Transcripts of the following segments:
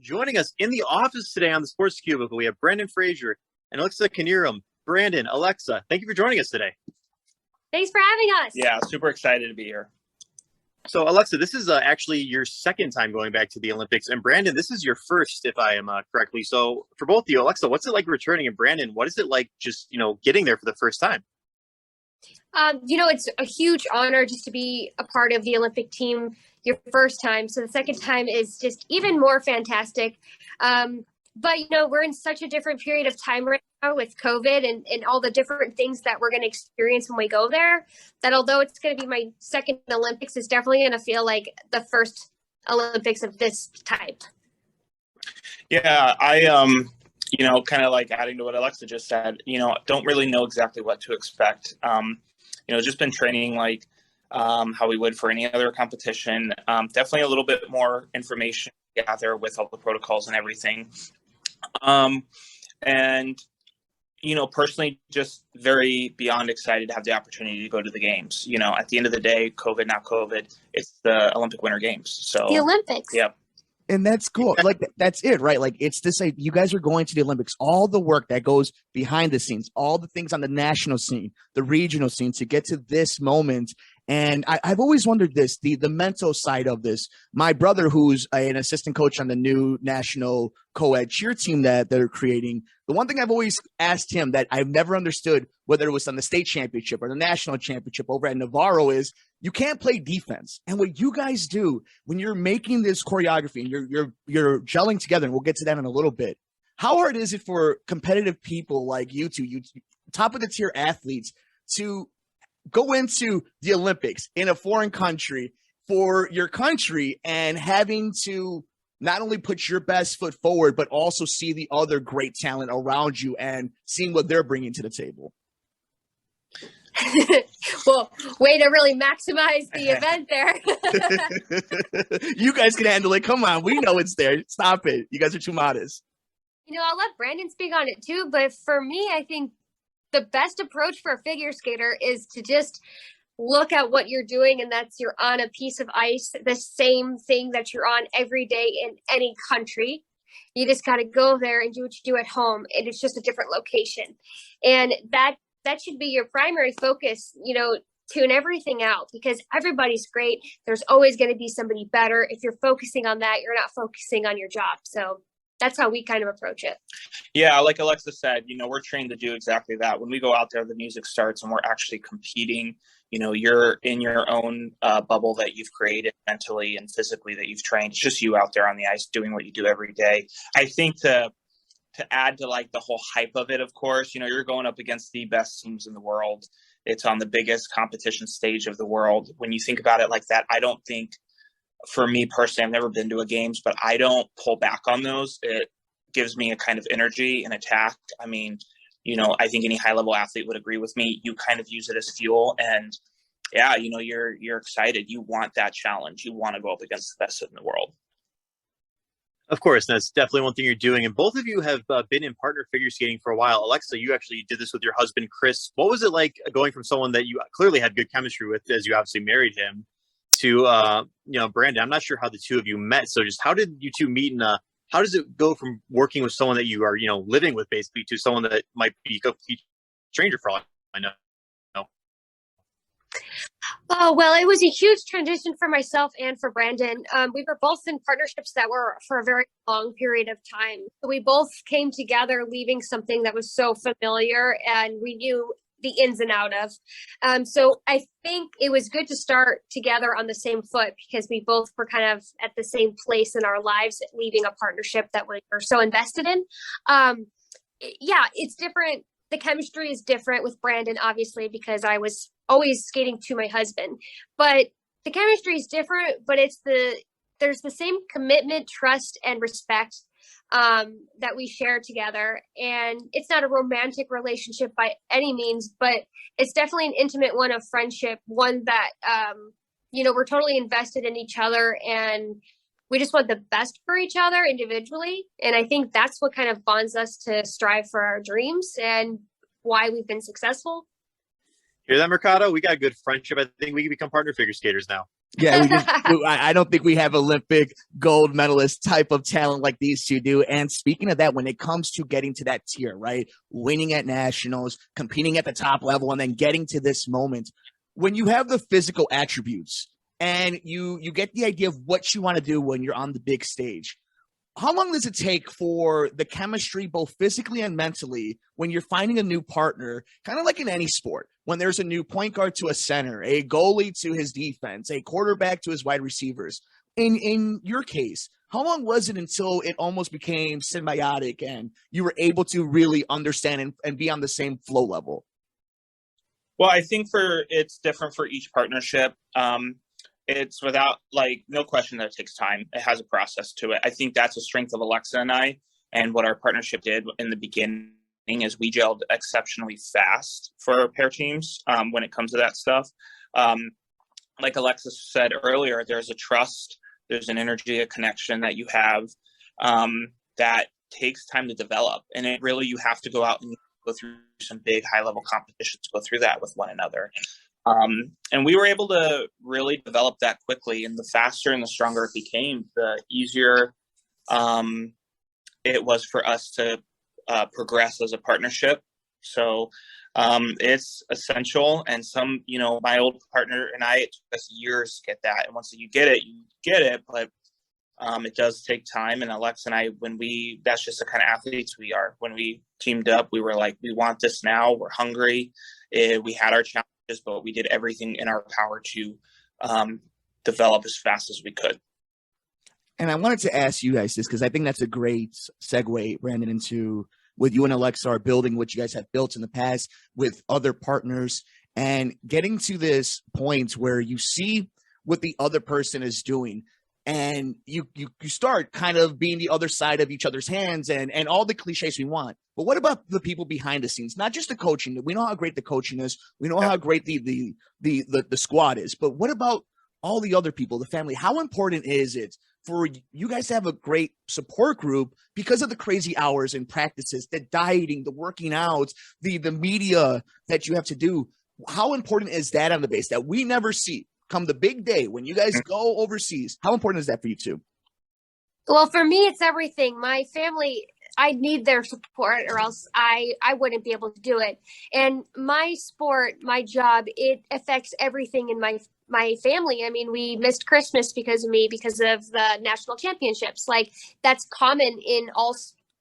Joining us in the office today on the Sports Cubicle, we have Brandon Frazier and Alexa Knierim. Brandon, Alexa, thank you for joining us today. Thanks for having us. Yeah, super excited to be here. So, Alexa, this is actually your second time going back to the Olympics. And Brandon, this is your first, if I am correctly. So for both of you, Alexa, what's it like returning? And Brandon, what is it like just, getting there for the first time? It's a huge honor just to be a part of the Olympic team your first time. So the second time is just even more fantastic. But, we're in such a different period of time right now with COVID and all the different things that we're going to experience when we go there, that although it's going to be my second Olympics, it's definitely going to feel like the first Olympics of this type. Yeah, I, kind of like adding to what Alexa just said, don't really know exactly what to expect. Just been training like how we would for any other competition. Definitely a little bit more information to gather with all the protocols and everything. Personally, just very beyond excited to have the opportunity to go to the games. At the end of the day, COVID, not COVID, it's the Olympic Winter Games. So the Olympics. Yep. And that's cool. Like, that's it, right? Like, it's this, you guys are going to the Olympics, all the work that goes behind the scenes, all the things on the national scene, the regional scene to get to this moment. And I've always wondered this, the mental side of this. My brother, who's an assistant coach on the new national co-ed cheer team that they're creating, the one thing I've always asked him that I've never understood, whether it was on the state championship or the national championship over at Navarro, is you can't play defense. And what you guys do when you're making this choreography and you're gelling together, and we'll get to that in a little bit, how hard is it for competitive people like you two, top of the tier athletes, to go into the Olympics in a foreign country for your country and having to not only put your best foot forward, but also see the other great talent around you and seeing what they're bringing to the table? Well, way to really maximize the event there. You guys can handle it. Come on. We know it's there. Stop it. You guys are too modest. I'll let Brandon speak on it too. But for me, I think the best approach for a figure skater is to just look at what you're doing, and that's you're on a piece of ice, the same thing that you're on every day in any country. You just got to go there and do what you do at home, and it's just a different location. And that should be your primary focus, tune everything out, because everybody's great. There's always going to be somebody better. If you're focusing on that, you're not focusing on your job. So that's how we kind of approach it. Yeah, like Alexa said, we're trained to do exactly that. When we go out there, the music starts and we're actually competing. You're in your own bubble that you've created mentally and physically that you've trained. It's just you out there on the ice doing what you do every day. I think to add to like the whole hype of it, of course, you're going up against the best teams in the world. It's on the biggest competition stage of the world. When you think about it like that, I don't think, for me personally, I've never been to a games, but I don't pull back on those. It gives me a kind of energy and attack. I mean, I think any high level athlete would agree with me. You kind of use it as fuel, and yeah, you're excited. You want that challenge. You want to go up against the best in the world. Of course, that's definitely one thing you're doing. And both of you have been in partner figure skating for a while. Alexa, you actually did this with your husband, Chris. What was it like going from someone that you clearly had good chemistry with, as you obviously married him, to, Brandon? I'm not sure how the two of you met. So just how did you two meet, and how does it go from working with someone that you are, living with basically, to someone that might be a complete stranger for all I know? Oh, well, it was a huge transition for myself and for Brandon. We were both in partnerships that were for a very long period of time. We both came together leaving something that was so familiar and we knew the ins and out of. So I think it was good to start together on the same foot, because we both were kind of at the same place in our lives, leaving a partnership that we were so invested in. Yeah, it's different. The chemistry is different with Brandon, obviously, because I was always skating to my husband, but the chemistry is different, but there's the same commitment, trust, and respect that we share together. And it's not a romantic relationship by any means, but it's definitely an intimate one of friendship, one that, we're totally invested in each other, and we just want the best for each other individually. And I think that's what kind of bonds us to strive for our dreams and why we've been successful. Hear that, Mercado? We got a good friendship. I think we can become partner figure skaters now. Yeah, I don't think we have Olympic gold medalist type of talent like these two do. And speaking of that, when it comes to getting to that tier, right, winning at nationals, competing at the top level, and then getting to this moment, when you have the physical attributes and you get the idea of what you want to do when you're on the big stage, how long does it take for the chemistry, both physically and mentally, when you're finding a new partner, kind of like in any sport, when there's a new point guard to a center, a goalie to his defense, a quarterback to his wide receivers? In your case, how long was it until it almost became symbiotic and you were able to really understand and be on the same flow level? Well, I think it's different for each partnership. It's without no question that it takes time. It has a process to it. I think that's a strength of Alexa and I, and what our partnership did in the beginning is we gelled exceptionally fast for our pair teams when it comes to that stuff. Like Alexa said earlier, there's a trust, there's an energy, a connection that you have that takes time to develop. And you have to go out and go through some big high level competitions to go through that with one another. And we were able to really develop that quickly, and the faster and the stronger it became, the easier it was for us to progress as a partnership. So it's essential. And my old partner and I, it took us years to get that. And once you get it, but it does take time. And Alex and I, that's just the kind of athletes we are. When we teamed up, we were like, we want this now. We're hungry. We had our challenges, but we did everything in our power to develop as fast as we could. And I wanted to ask you guys this, because I think that's a great segue, Brandon, into what you and Alexa are building, what you guys have built in the past with other partners, and getting to this point where you see what the other person is doing. And you start kind of being the other side of each other's hands and all the cliches we want. But what about the people behind the scenes? Not just the coaching. We know how great the coaching is. We know how great the squad is. But what about all the other people, the family? How important is it for you guys to have a great support group because of the crazy hours and practices, the dieting, the working out, the media that you have to do? How important is that on the base that we never see? Come the big day when you guys go overseas, how important is that for you two? Well, for me, it's everything. My family, I need their support or else I wouldn't be able to do it. And my sport, my job, it affects everything in my family. I mean, we missed Christmas because of me, because of the national championships. That's common in all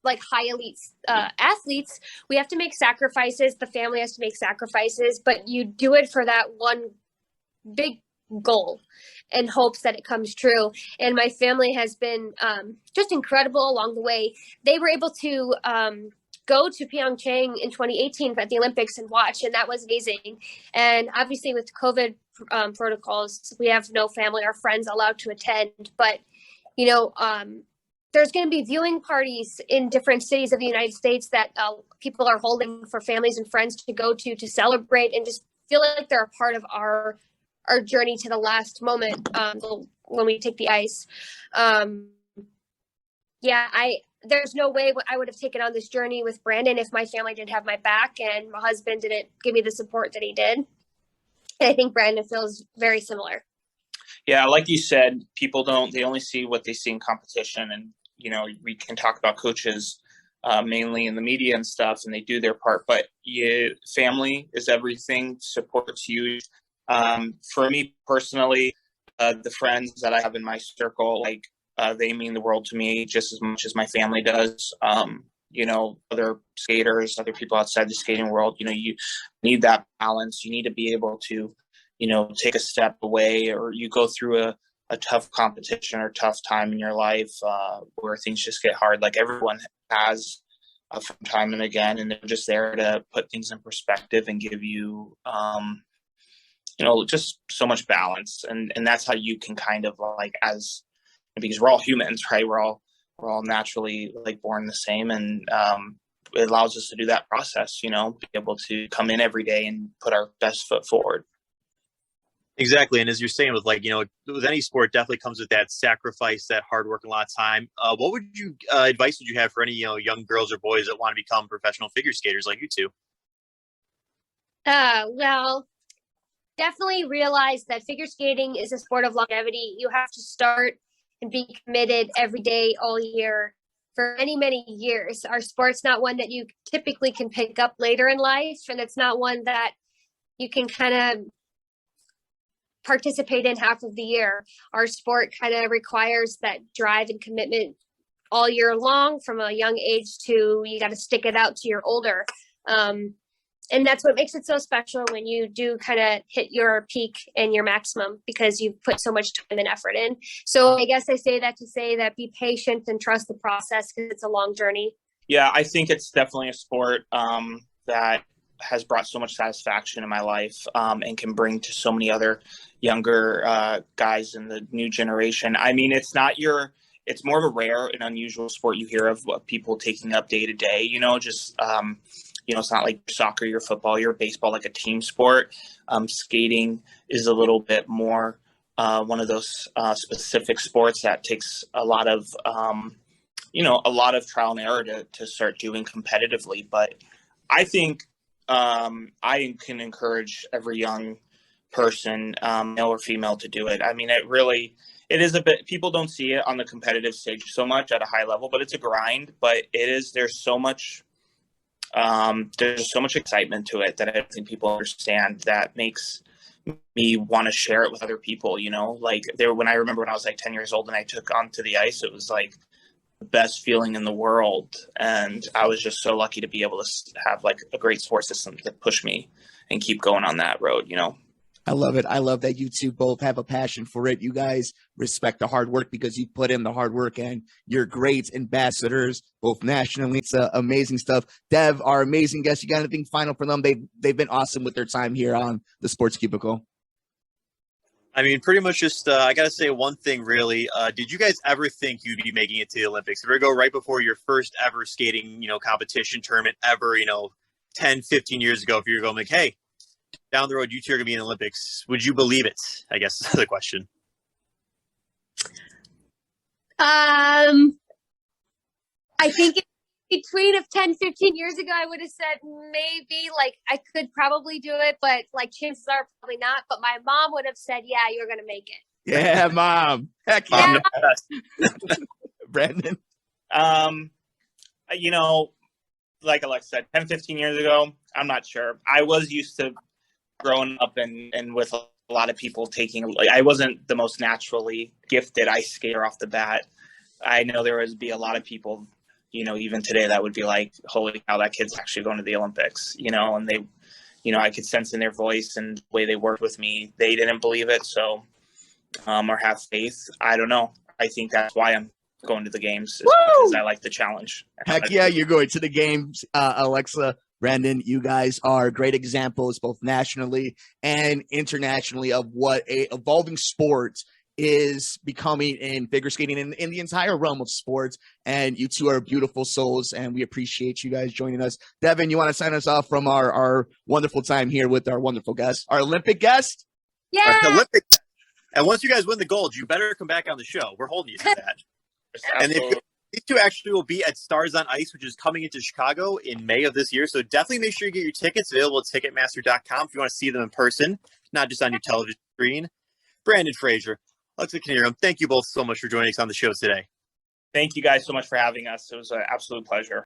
high elite athletes. We have to make sacrifices. The family has to make sacrifices, but you do it for that one big goal and hopes that it comes true. And my family has been just incredible along the way. They were able to go to Pyeongchang in 2018 at the Olympics and watch, and that was amazing. And obviously with COVID protocols, we have no family or friends allowed to attend, but there's going to be viewing parties in different cities of the United States that people are holding for families and friends to go to celebrate and just feel like they're a part of our journey to the last moment when we take the ice. There's no way I would have taken on this journey with Brandon if my family didn't have my back and my husband didn't give me the support that he did. And I think Brandon feels very similar. Yeah, like you said, they only see what they see in competition. And, we can talk about coaches mainly in the media and stuff, and they do their part, but family is everything. Support's huge. For me personally, the friends that I have in my circle, they mean the world to me just as much as my family does. Other skaters, other people outside the skating world, you need that balance. You need to be able to, take a step away, or you go through a tough competition or tough time in your life where things just get hard. Like everyone has from time and again, and they're just there to put things in perspective and give you, just so much balance. And that's how you can kind of because we're all humans, right? We're all naturally born the same. And it allows us to do that process, be able to come in every day and put our best foot forward. Exactly. And as you're saying with with any sport, definitely comes with that sacrifice, that hard work, and a lot of time. What advice would you have for any, young girls or boys that want to become professional figure skaters like you two? Well, definitely realized that figure skating is a sport of longevity. You have to start and be committed every day, all year, for many, many years. Our sport's not one that you typically can pick up later in life, and it's not one that you can kind of participate in half of the year. Our sport kind of requires that drive and commitment all year long, from a young age to you got to stick it out to you're older. And that's what makes it so special when you do kind of hit your peak and your maximum, because you've put so much time and effort in. So I guess I say that to say that be patient and trust the process, because it's a long journey. Yeah, I think it's definitely a sport that has brought so much satisfaction in my life, and can bring to so many other younger guys in the new generation. I mean, it's more of a rare and unusual sport you hear of people taking up day to day, just, it's not like soccer, your football, your baseball, like a team sport. Skating is a little bit more one of those specific sports that takes a lot of, a lot of trial and error to start doing competitively. But I think I can encourage every young person, male or female, to do it. I mean, it is a bit, people don't see it on the competitive stage so much at a high level, but it's a grind. But there's so much excitement to it that I don't think people understand, that makes me want to share it with other people. When I remember when I was like 10 years old and I took onto the ice, it was like the best feeling in the world. And I was just so lucky to be able to have like a great support system to push me and keep going on that road, I love it. I love that you two both have a passion for it. You guys respect the hard work because you put in the hard work, and you're great ambassadors, both nationally. It's amazing stuff. Dev, our amazing guest, you got anything final for them? They've been awesome with their time here on the Sports Cubicle. I mean, pretty much just, I got to say one thing, really. Did you guys ever think you'd be making it to the Olympics? If you go right before your first ever skating, competition tournament ever, 10, 15 years ago, if you were going like, hey, down the road, you two are going to be in the Olympics, would you believe it? I guess is the question. I think between of 10, 15 years ago, I would have said maybe, like, I could probably do it, but like chances are probably not. But my mom would have said, yeah, you're going to make it. Yeah, Mom. Heck yeah. Brandon. Like Alex said, 10, 15 years ago, I'm not sure. I was used to growing up and with a lot of people I wasn't the most naturally gifted ice skater off the bat. I know there would be a lot of people, even today, that would be like, holy cow, that kid's actually going to the Olympics, and they, I could sense in their voice and the way they worked with me, they didn't believe it. So, or have faith. I don't know. I think that's why I'm going to the games, because I like the challenge. Heck yeah, you're going to the games, Alexa. Brandon, you guys are great examples, both nationally and internationally, of what a evolving sport is becoming in figure skating and in the entire realm of sports. And you two are beautiful souls, and we appreciate you guys joining us. Devin, you want to sign us off from our wonderful time here with our wonderful guest, our Olympic guest? Yeah. Olympic. And once you guys win the gold, you better come back on the show. We're holding you to that. And these two actually will be at Stars on Ice, which is coming into Chicago in May of this year. So definitely make sure you get your tickets available at Ticketmaster.com if you want to see them in person, not just on your television screen. Brandon Frazier, Alexa Knierim, thank you both so much for joining us on the show today. Thank you guys so much for having us. It was an absolute pleasure.